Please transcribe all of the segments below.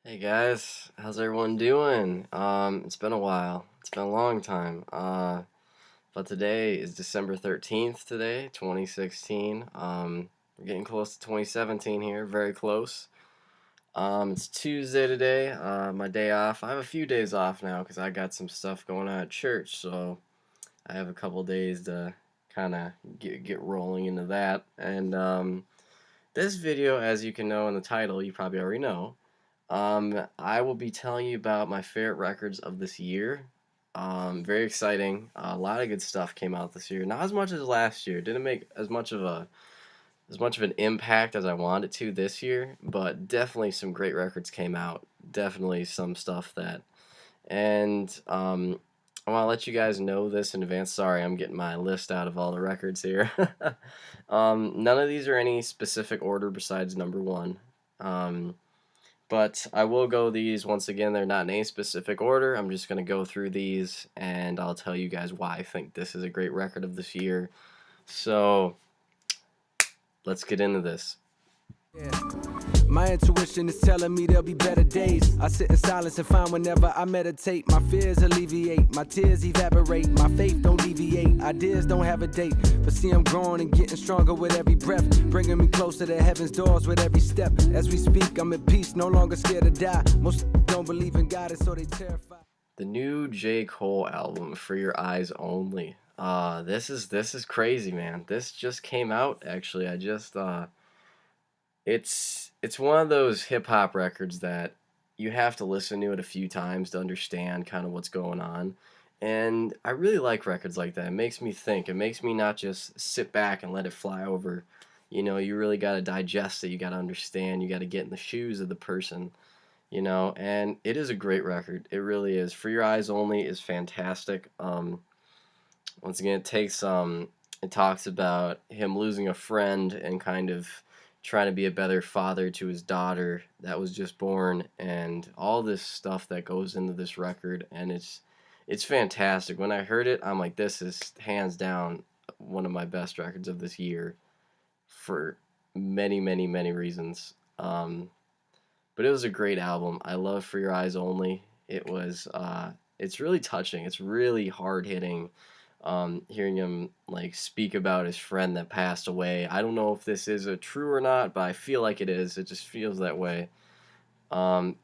Hey guys, how's everyone doing? It's been a while. It's been a long time. But today is December 13th today, 2016. We're getting close to 2017 here, very close. It's Tuesday today, my day off. I have a few days off now because I got some stuff going on at church, so I have a couple days to kind of get rolling into that. And this video, as you can know in the title, you probably already know. I will be telling you about my favorite records of this year. Very exciting. A lot of good stuff came out this year. Not as much as last year. Didn't make as much of an impact as I wanted to this year, but definitely some great records came out. Definitely some stuff that, and I want to let you guys know this in advance. Sorry, I'm getting my list out of all the records here. None of these are any specific order besides number one. But I will go these once again. They're not in any specific order. I'm just going to go through these and I'll tell you guys why I think this is a great record of this year. So let's get into this. Yeah. My intuition is telling me there'll be better days. I sit in silence and find whenever I meditate, my fears alleviate, my tears evaporate, my faith don't deviate, ideas don't have a date. But see, I'm growing and getting stronger with every breath, bringing me closer to heaven's doors with every step. As we speak, I'm at peace, no longer scared to die. Most don't believe in God, and so they terrified. The new J. Cole album, For Your Eyes Only. This is crazy, man. This just came out actually. It's one of those hip hop records that you have to listen to it a few times to understand kind of what's going on. And I really like records like that. It makes me think. It makes me not just sit back and let it fly over. You really got to digest it. You got to understand. You got to get in the shoes of the person, and it is a great record. It really is. For Your Eyes Only is fantastic. Once again, it talks about him losing a friend and kind of trying to be a better father to his daughter that was just born, and all this stuff that goes into this record, and it's fantastic. When I heard it, I'm like, this is hands down one of my best records of this year for many, many, many reasons. But it was a great album. I love For Your Eyes Only. It's really touching. It's really hard hitting. Hearing him like speak about his friend that passed away. I don't know if this is a true or not, but I feel like it is. It just feels that way. And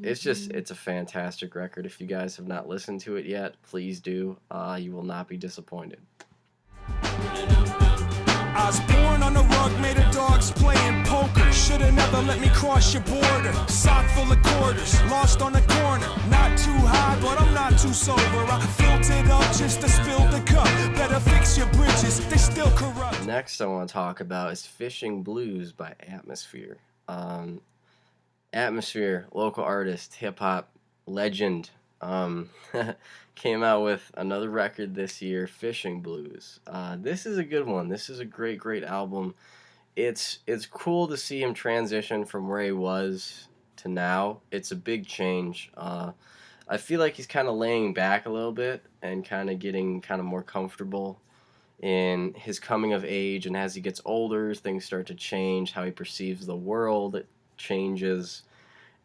it's a fantastic record. If you guys have not listened to it yet, please do. You will not be disappointed. I was born on a rug made of dogs playing poker. Shoulda never let me cross your border. Sock full of quarters, lost on the corner. Not too high, but I'm not too sober. I filled it up just to spill the cup. Better fix your bridges, they still corrupt. Next I want to talk about is Fishing Blues by Atmosphere. Atmosphere, local artist, hip-hop legend, came out with another record this year, Fishing Blues. This is a good one. This is a great, great album. It's cool to see him transition from where he was to now. It's a big change. I feel like he's kind of laying back a little bit and kind of getting kind of more comfortable in his coming of age, and as he gets older, things start to change. How he perceives the world changes.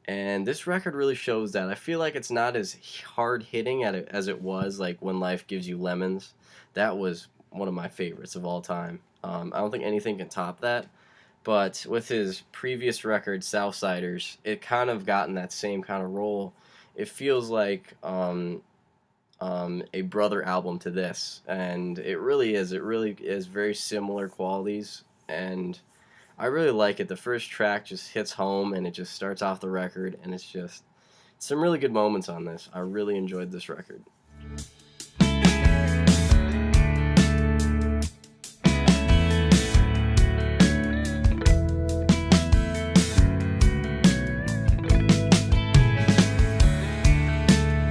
And this record really shows that. I feel like it's not as hard hitting as it was like When Life Gives You Lemons. That was one of my favorites of all time. I don't think anything can top that. But with his previous record, Southsiders, it kind of gotten that same kind of role. It feels like a brother album to this, and it really is. It really is very similar qualities, and I really like it. The first track just hits home, and it just starts off the record, and it's just some really good moments on this. I really enjoyed this record.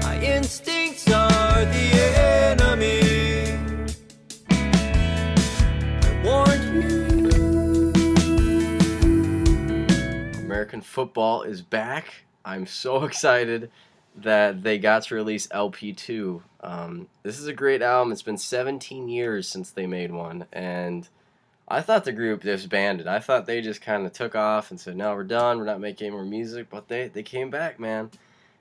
My instincts are the enemy. I warned you. American football is back. I'm so excited that they got to release LP2. This is a great album. It's been 17 years since they made one, and I thought the group disbanded. I thought they just kind of took off and said, "No, we're done. We're not making any more music." But they came back, man.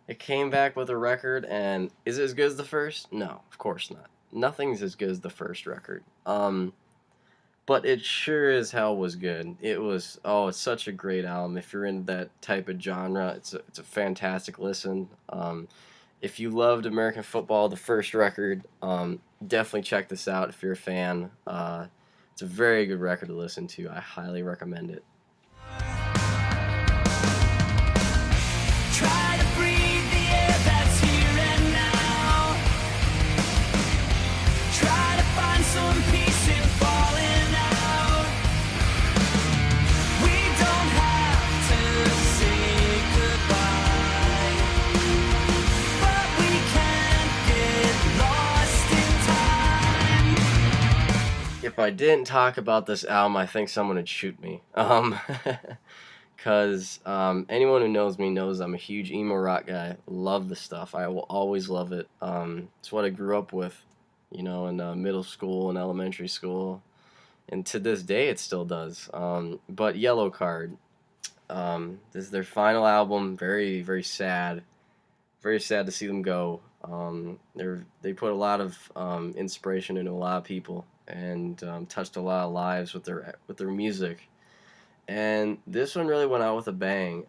It came back with a record, and is it as good as the first? No, of course not. Nothing's as good as the first record. But it sure as hell was good. It's such a great album. If you're into that type of genre, it's a fantastic listen. If you loved American football, the first record, definitely check this out if you're a fan. It's a very good record to listen to. I highly recommend it. Try to breathe the air that's here and now. Try to find some peace in falling out. We don't have to say goodbye, but we can't get lost in time. If I didn't talk about this album, I think someone would shoot me. Because anyone who knows me knows I'm a huge emo rock guy. Love the stuff. I will always love it. It's what I grew up with, in middle school and elementary school. And to this day, it still does. But Yellow Card, this is their final album. Very, very sad. Very sad to see them go. They put a lot of inspiration into a lot of people and touched a lot of lives with their music. And this one really went out with a bang.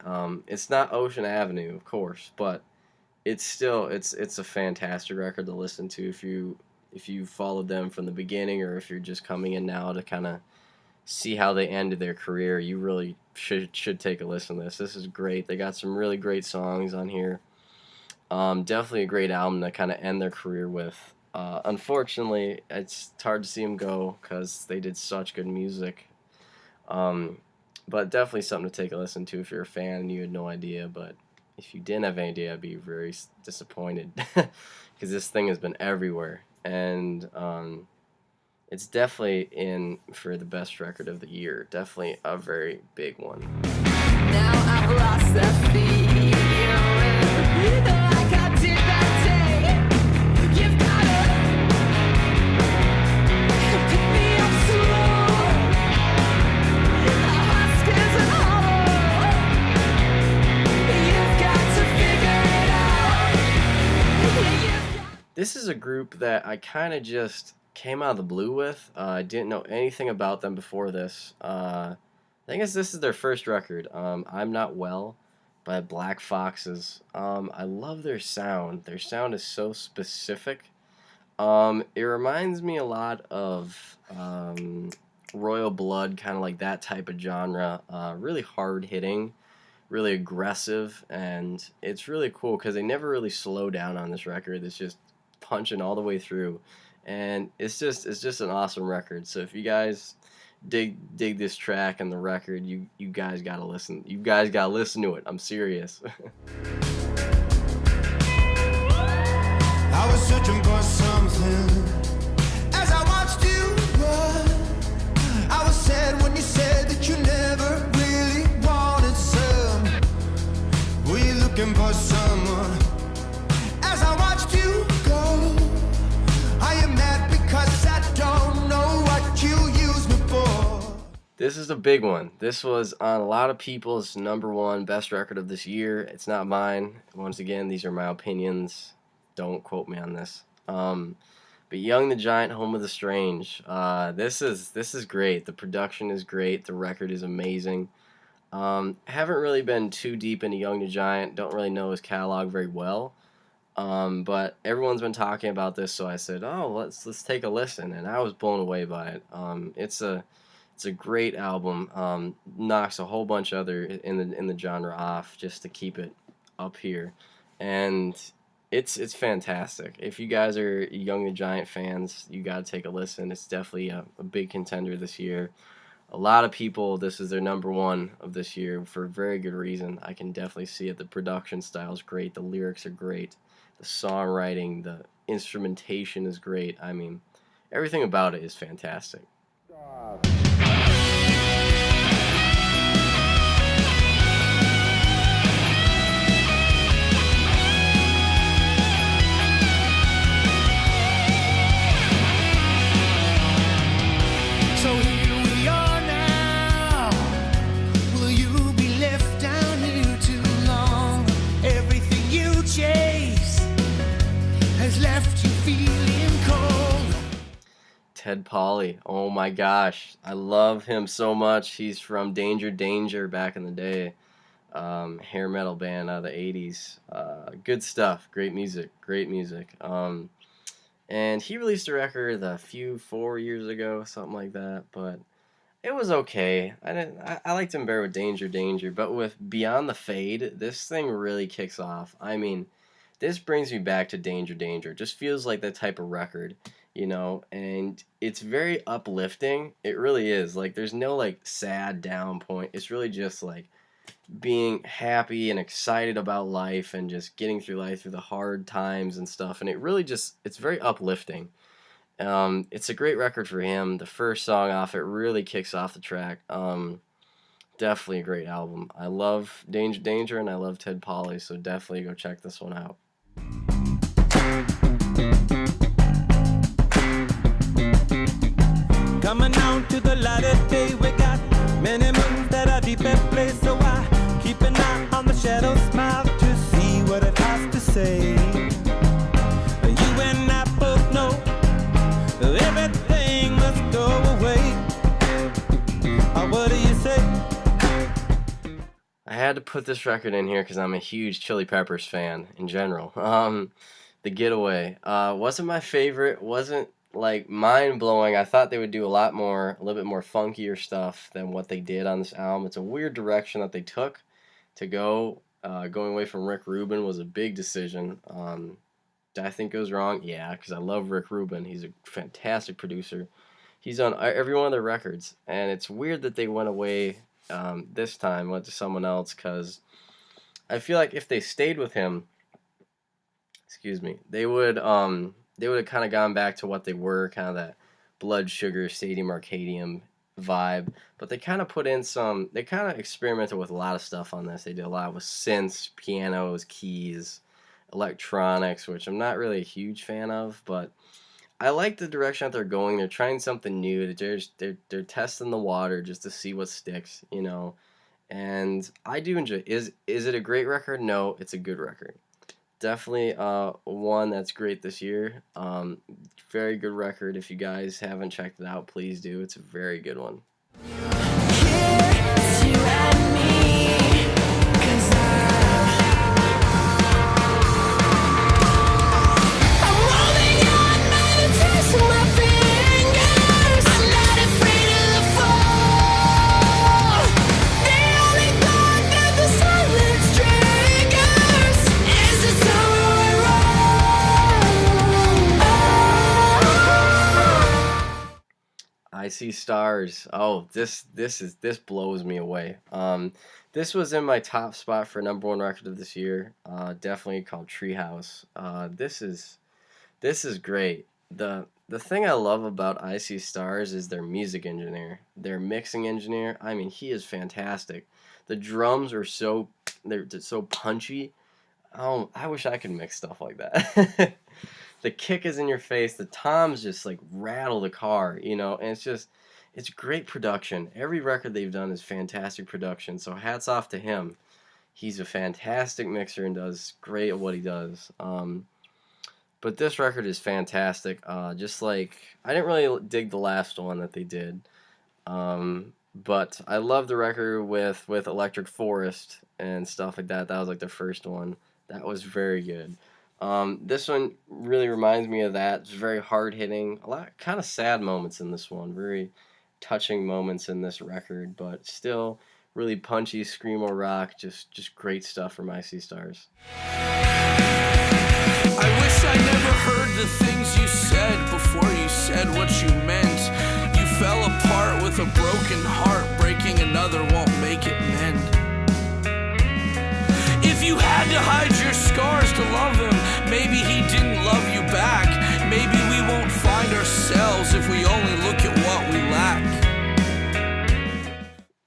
It's not Ocean Avenue, of course, but it's a fantastic record to listen to if you followed them from the beginning, or if you're just coming in now to kind of see how they ended their career. You really should take a listen to this. This is great. They got some really great songs on here. Definitely a great album to kind of end their career with. Unfortunately, it's hard to see them go because they did such good music. But definitely something to take a listen to if you're a fan and you had no idea. But if you didn't have any idea, I'd be very disappointed because this thing has been everywhere. And it's definitely in for the best record of the year. Definitely a very big one. Now I've lost that feeling like I did that day. You've gotta pick me up slow. Huskers and hollow. You've got to figure it out. This is a group that I kind of just came out of the blue with. I didn't know anything about them before this. I think this is their first record. I'm Not Well by Black Foxes. I love their sound. Their sound is so specific. It reminds me a lot of Royal Blood, kind of like that type of genre. Really hard hitting, really aggressive, and it's really cool because they never really slow down on this record. It's just punching all the way through, and it's just an awesome record. So if you guys dig this track and the record, you guys gotta listen. You guys gotta listen to it. I'm serious. I was searching for something as I watched you run. I was sad when you said that you never really wanted some. Were you looking for someone as I watched you go? I am mad because I don't know what you used me for. This is a big one. This was on a lot of people's #1 best record of this year. It's not mine. Once again, these are my opinions. Don't quote me on this. But Young the Giant, Home of the Strange. This is great. The production is great. The record is amazing. Haven't really been too deep into Young the Giant. Don't really know his catalog very well. But everyone's been talking about this, so I said, "Oh, let's take a listen." And I was blown away by it. It's a great album. Knocks a whole bunch of other in the genre off just to keep it up here, and it's fantastic. If you guys are Young the Giant fans, you gotta take a listen. It's definitely a big contender this year. A lot of people, this is their #1 of this year for a very good reason. I can definitely see it. The production style is great. The lyrics are great. The songwriting, the instrumentation is great. I mean, everything about it is fantastic. So here we are. feeling cold. Ted Polly. Oh my gosh. I love him so much. He's from Danger Danger back in the day. Hair metal band out of the 80s. Good stuff. Great music. Great music. And he released a record 4 years ago, something like that. But it was okay. I liked him better with Danger Danger. But with Beyond the Fade, this thing really kicks off. I mean, this brings me back to Danger Danger. It just feels like that type of record, and it's very uplifting. It really is. Like, there's no like sad down point. It's really just like being happy and excited about life and just getting through life through the hard times and stuff. And it's very uplifting. It's a great record for him. The first song off it really kicks off the track. Definitely a great album. I love Danger Danger and I love Ted Polly, so definitely go check this one out. Coming out to the light of day, we got many moons that are deep in place. So I keep an eye on the shadow, smile to see what it has to say. You and I both know everything must go away. What do you say? I had to put this record in here because I'm a huge Chili Peppers fan in general. The Getaway wasn't my favorite. Wasn't like mind blowing. I thought they would do a little bit more funkier stuff than what they did on this album. It's a weird direction that they took to go. Going away from Rick Rubin was a big decision. Did I think goes wrong? Yeah, because I love Rick Rubin. He's a fantastic producer. He's on every one of their records, and it's weird that they went away this time, went to someone else, because I feel like if they stayed with him, they would have kind of gone back to what they were, kind of that Blood Sugar, Stadium Arcadium vibe. But they kind of they kind of experimented with a lot of stuff on this. They did a lot with synths, pianos, keys, electronics, which I'm not really a huge fan of, but I like the direction that they're going. They're trying something new. They're testing the water just to see what sticks, And I do enjoy. Is it a great record? No, it's a good record. Definitely one that's great this year. Very good record. If you guys haven't checked it out, please do. It's a very good one. It's you and me, 'cause I'm rolling on meditation, my fingers. I'm not afraid of the fall. The only thought that the silence triggers is the summer we roll. I See Stars. Oh, this blows me away. This was in my top spot for number one record of this year. Definitely called Treehouse. This is great. The thing I love about I See Stars is their music engineer, their mixing engineer. I mean, he is fantastic. The drums are they're so punchy. Oh, I wish I could mix stuff like that. The kick is in your face. The toms just like rattle the car, and it's great production. Every record they've done is fantastic production. So hats off to him. He's a fantastic mixer and does great at what he does. But this record is fantastic. Just like I didn't really dig the last one that they did, but I love the record with Electric Forest and stuff like that. That was like the first one. That was very good. This one really reminds me of that. It's very hard hitting. A lot kind of sad moments in this one. Very touching moments in this record, but still really punchy screamo rock. Just great stuff from I See Stars. I wish I never heard the things you said before you said what you meant. You fell apart with a broken heart. Breaking another won't make it mend. If you had to hide your scars to love him, maybe he didn't love you back. Maybe we won't find ourselves if we only look at what we lack.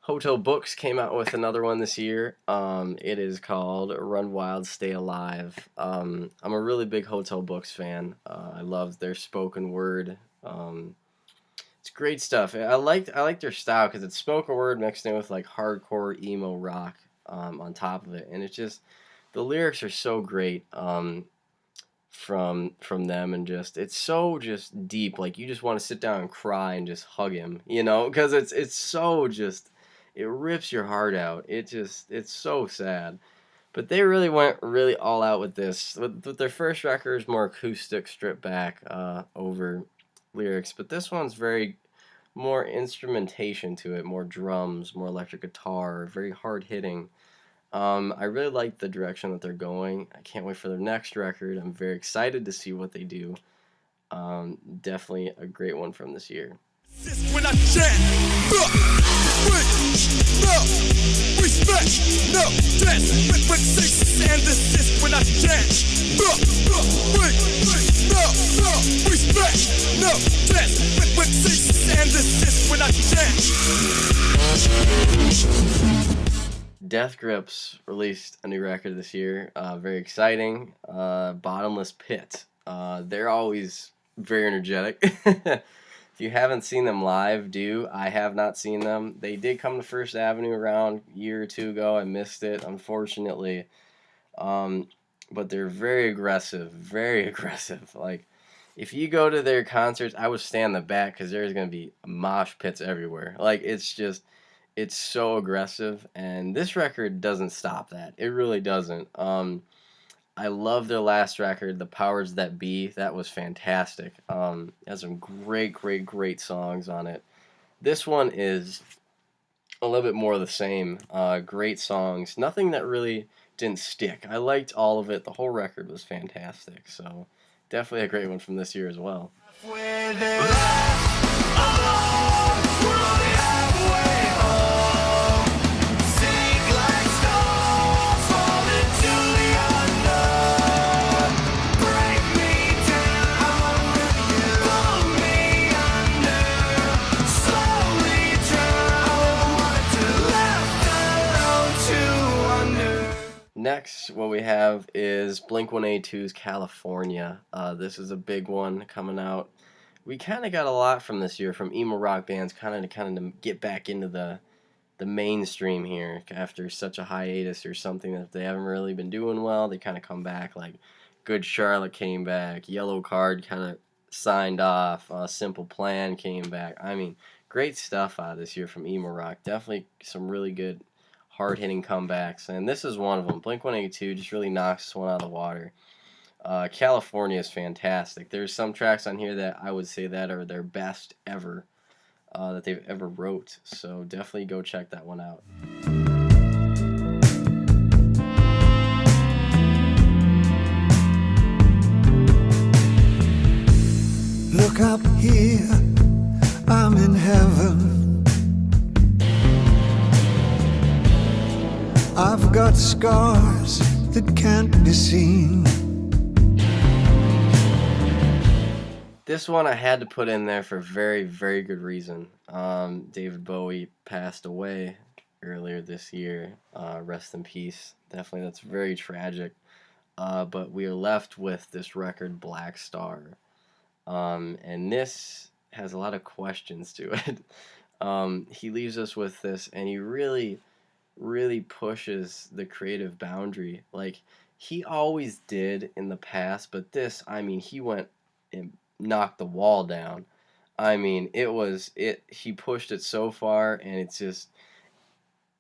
Hotel Books came out with another one this year. It is called Run Wild, Stay Alive. I'm a really big Hotel Books fan. I love their spoken word. It's great stuff. I like their style because it's spoken word mixed in with like hardcore emo rock on top of it, and it's just the lyrics are so great. from them, and just it's so just deep. Like you just want to sit down and cry and just hug him, you know, because it's so just it rips your heart out. It's so sad. But they really went really all out with this. With their first record is more acoustic, stripped back over lyrics, but this one's very more instrumentation to it, more drums, more electric guitar, very hard hitting. I really like the direction that they're going. I can't wait for their next record. I'm very excited to see what they do. Definitely a great one from this year. When I chant, no respect, no dance, but cease and desist when I chant, no respect, no dance, but cease and desist when I chant. Death Grips released a new record this year. Very exciting. Bottomless Pit. They're always very energetic. If you haven't seen them live, do. I have not seen them. They did come to First Avenue around a year or two ago. I missed it, unfortunately. But they're very aggressive, very aggressive. Like, if you go to their concerts, I would stand in the back because there's going to be mosh pits everywhere. Like, it's so aggressive. And this record doesn't stop that. It really doesn't. I love their last record, The Powers That Be. That was fantastic. It has some great songs on it. This one is a little bit more of the same. Great songs. Nothing that really didn't stick. I liked all of it. The whole record was fantastic. So definitely a great one from this year as well. Next, what we have is Blink-182's California. This is a big one coming out. We kind of got a lot from this year from emo rock bands, kind of to get back into the mainstream here after such a hiatus or something that they haven't really been doing well. They kind of come back, like Good Charlotte came back, Yellow Card kind of signed off, Simple Plan came back. I mean, great stuff out of this year from emo rock. Definitely some really good hard-hitting comebacks, and this is one of them. Blink-182 just really knocks this one out of the water. California is fantastic. There's some tracks on here that I would say that are their best ever, that they've ever wrote, so definitely go check that one out. Look up here, I'm in heaven. I've got scars that can't be seen. This one I had to put in there for very good reason. David Bowie passed away earlier this year. Rest in peace. Definitely, that's very tragic. But we are left with this record, Black Star. And this has a lot of questions to it. He leaves us with this, and he really pushes the creative boundary. Like, he always did in the past, but this, I mean, he went and knocked the wall down. I mean, he pushed it so far, and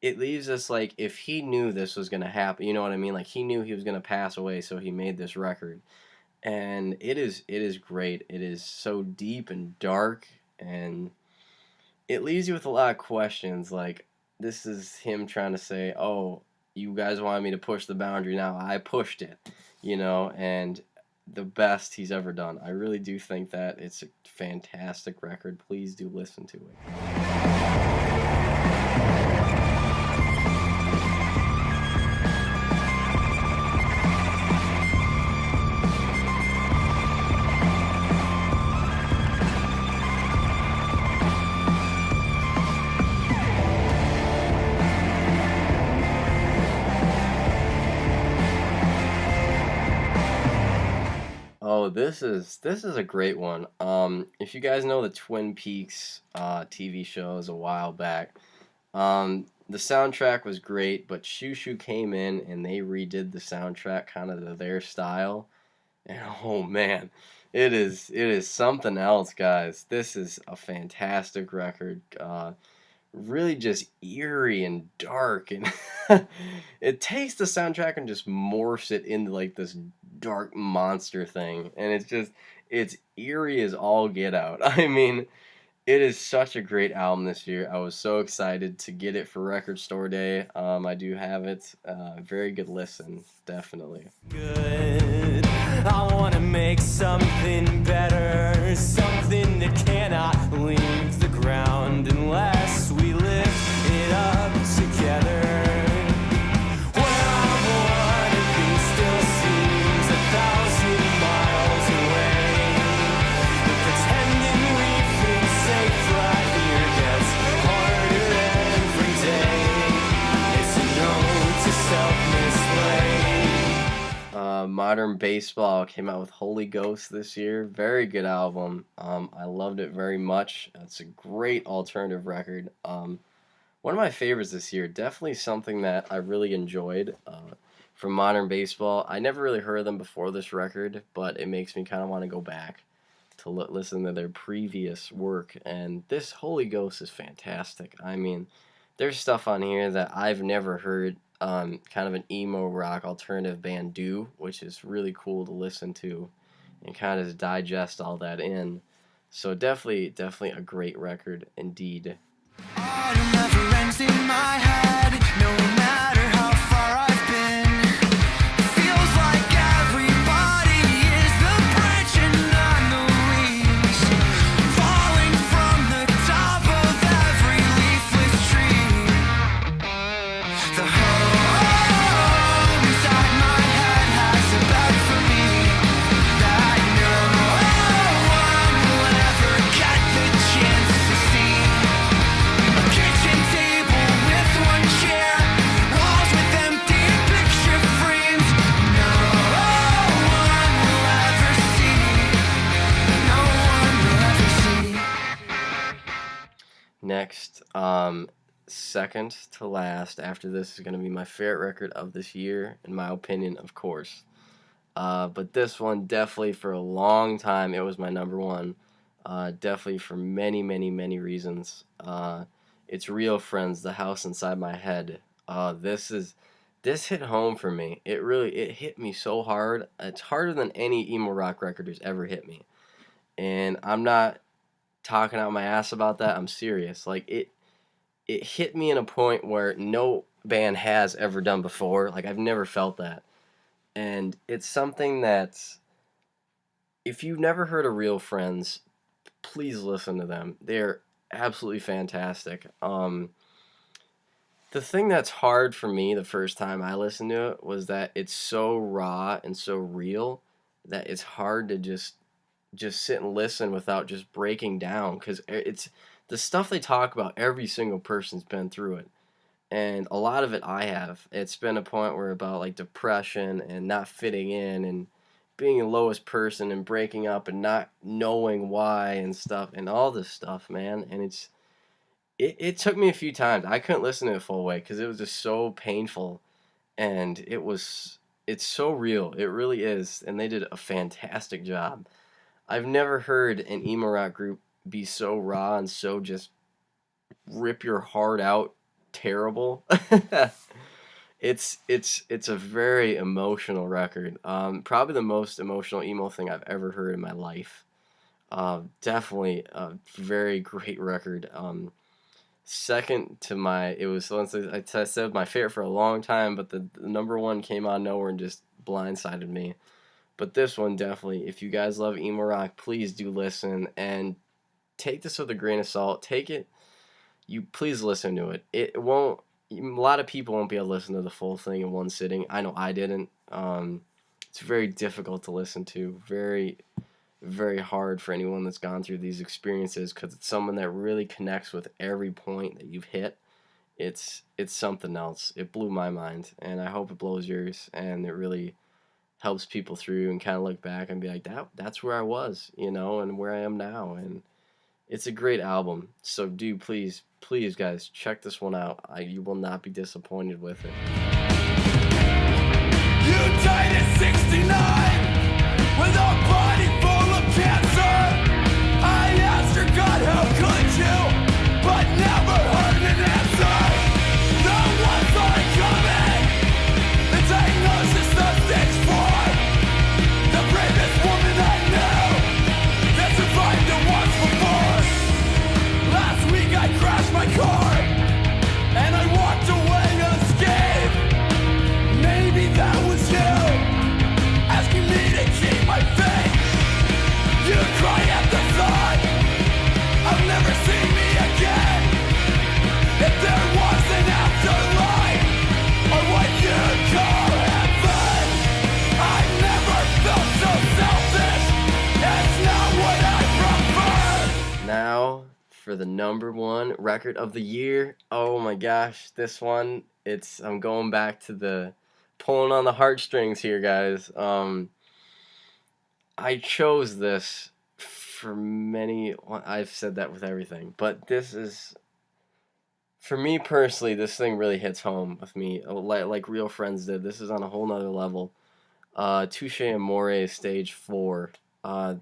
it leaves us like, if he knew this was going to happen, you know what I mean? Like, he knew he was going to pass away, so he made this record. And it is great. It is so deep and dark, and it leaves you with a lot of questions. Like, this is him trying to say, oh, you guys wanted me to push the boundary, now I pushed it, you know, and the best he's ever done. I really do think that it's a fantastic record. Please do listen to it. Oh, this is a great one. If you guys know the Twin Peaks TV shows a while back, the soundtrack was great, but Shoo Shoo came in and they redid the soundtrack kind of to their style, And oh man, it is something else, guys. This is a fantastic record. Really just eerie and dark, and it takes the soundtrack and just morphs it into like this dark monster thing, and it's eerie as all get out. I mean, it is such a great album this year. I was so excited to get it for Record Store Day. I do have it. Very good listen, definitely. Good. I wanna make something better, something that cannot leave the ground unless we lift it up together. Where I wanna be still seems 1,000 miles away. And pretending we feel safe right here gets harder every day. It's a note to self-misplay. Modern Baseball came out with Holy Ghost this year. Very good album. I loved it very much. It's a great alternative record. One of my favorites this year. Definitely something that I really enjoyed from Modern Baseball. I never really heard of them before this record, but it makes me kind of want to go back to listen to their previous work. And this Holy Ghost is fantastic. I mean, there's stuff on here that I've never heard kind of an emo rock alternative band do, which is really cool to listen to and kind of digest all that in. So definitely a great record indeed. Autumn never ends in my head, no matter how far I've been. It feels like everybody is the branch and I'm the leaves, falling from the top of every leafless tree. The home inside my head has a bed for me that no one will ever get the chance to see. A kitchen table with one chair, walls with empty picture frames. No one will ever see. No one will ever see. Next, second to last after this is going to be my favorite record of this year, in my opinion, of course. But this one, definitely for a long time, it was my number one. Definitely for many, many, many reasons. It's Real Friends, The House Inside My Head. This hit home for me. It hit me so hard. It's harder than any emo rock record has ever hit me. And I'm not talking out my ass about that. I'm serious. Like, it hit me in a point where no band has ever done before. Like, I've never felt that. And it's something that, if you've never heard of Real Friends, please listen to them. They're absolutely fantastic. The thing that's hard for me the first time I listened to it was that it's so raw and so real that it's hard to just sit and listen without just breaking down, because it's the stuff they talk about. Every single person's been through it, and a lot of it I have. It's been a point where about like depression and not fitting in and being the lowest person and breaking up and not knowing why and stuff and all this stuff, man. And it took me a few times. I couldn't listen to it full way because it was just so painful, and it's so real. It really is, and they did a fantastic job. I've never heard an emo rock group be so raw and so just rip your heart out terrible. It's a very emotional record. Probably the most emotional emo thing I've ever heard in my life. Definitely a very great record. Second to I said my favorite for a long time, but the number one came out of nowhere and just blindsided me. But this one, definitely, if you guys love emo rock, please do listen and take this with a grain of salt. Please listen to it. It won't, a lot of people won't be able to listen to the full thing in one sitting. I know I didn't. It's very difficult to listen to. Very, very hard for anyone that's gone through these experiences, because it's someone that really connects with every point that you've hit. It's something else. It blew my mind, and I hope it blows yours, and it really helps people through and kind of look back and be like, that's where I was, and where I am now. And it's a great album. So please guys, check this one out. You will not be disappointed with it. You died at 69. for the #1 record of the year. Oh my gosh, this one, I'm going back to the pulling on the heartstrings here, guys. I chose this for well, I've said that with everything, but this is, for me personally, this thing really hits home with me, like Real Friends did. This is on a whole nother level. Touche Amore, Stage 4.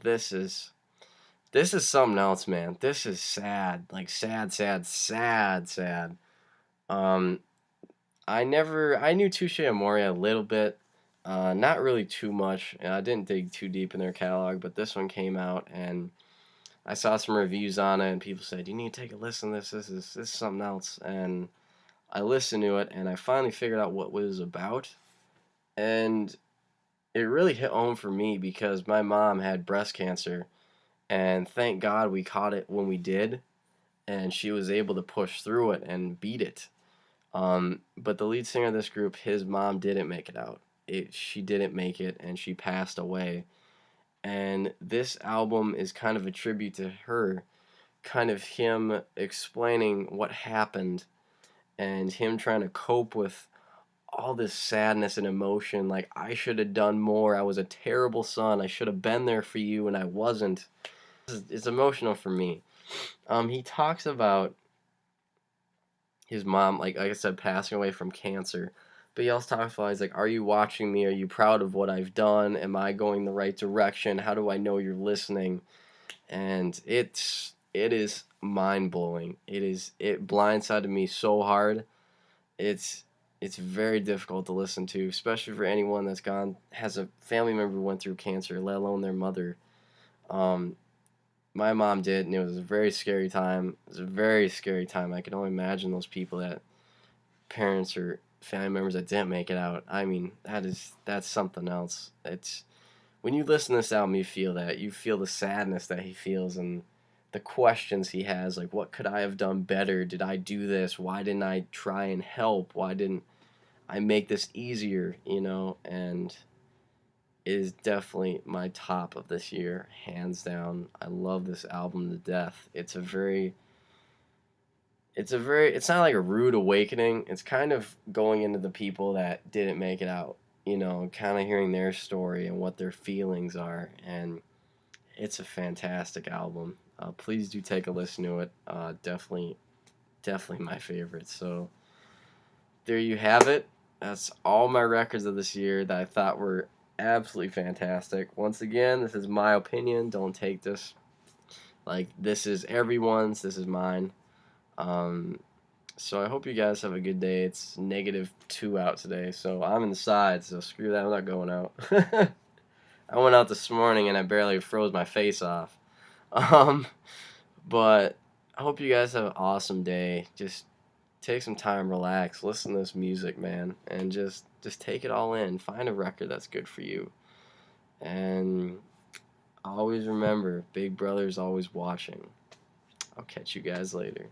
This is something else, man. This is sad, like sad, sad, sad, sad. Um, I knew Touche Amore a little bit, not really too much. I didn't dig too deep in their catalog, but this one came out, and I saw some reviews on it, and people said, "You need to take a listen to this. This is something else." And I listened to it, and I finally figured out what it was about, and it really hit home for me because my mom had breast cancer, and thank God we caught it when we did, and she was able to push through it and beat it. But the lead singer of this group, his mom didn't make it out. She didn't make it, and she passed away. And this album is kind of a tribute to her, kind of him explaining what happened, and him trying to cope with all this sadness and emotion. Like, I should have done more. I was a terrible son. I should have been there for you, and I wasn't. It's emotional for me. He talks about his mom, like I said, passing away from cancer. But he also talks about, he's like, "Are you watching me? Are you proud of what I've done? Am I going the right direction? How do I know you're listening?" And it is mind blowing. It blindsided me so hard. It's very difficult to listen to, especially for anyone has a family member who went through cancer, let alone their mother. My mom did, and it was a very scary time. It was a very scary time. I can only imagine those people, that parents or family members that didn't make it out. I mean, that's something else. It's when you listen to this album, you feel that. You feel the sadness that he feels and the questions he has, like, what could I have done better? Did I do this? Why didn't I try and help? Why didn't I make this easier, And it is definitely my top of this year, hands down. I love this album to death. It's not like a rude awakening. It's kind of going into the people that didn't make it out, kind of hearing their story and what their feelings are. And it's a fantastic album. Please do take a listen to it. Definitely my favorite. So there you have it. That's all my records of this year that I thought were absolutely fantastic. Once again, this is my opinion. Don't take this like this is everyone's. This is mine. So I hope you guys have a good day. It's -2 out today, so I'm inside, so screw that. I'm not going out. I went out this morning and I barely froze my face off. But I hope you guys have an awesome day. Just take some time, relax, listen to this music, man, and just take it all in. Find a record that's good for you. And always remember, Big Brother's always watching. I'll catch you guys later.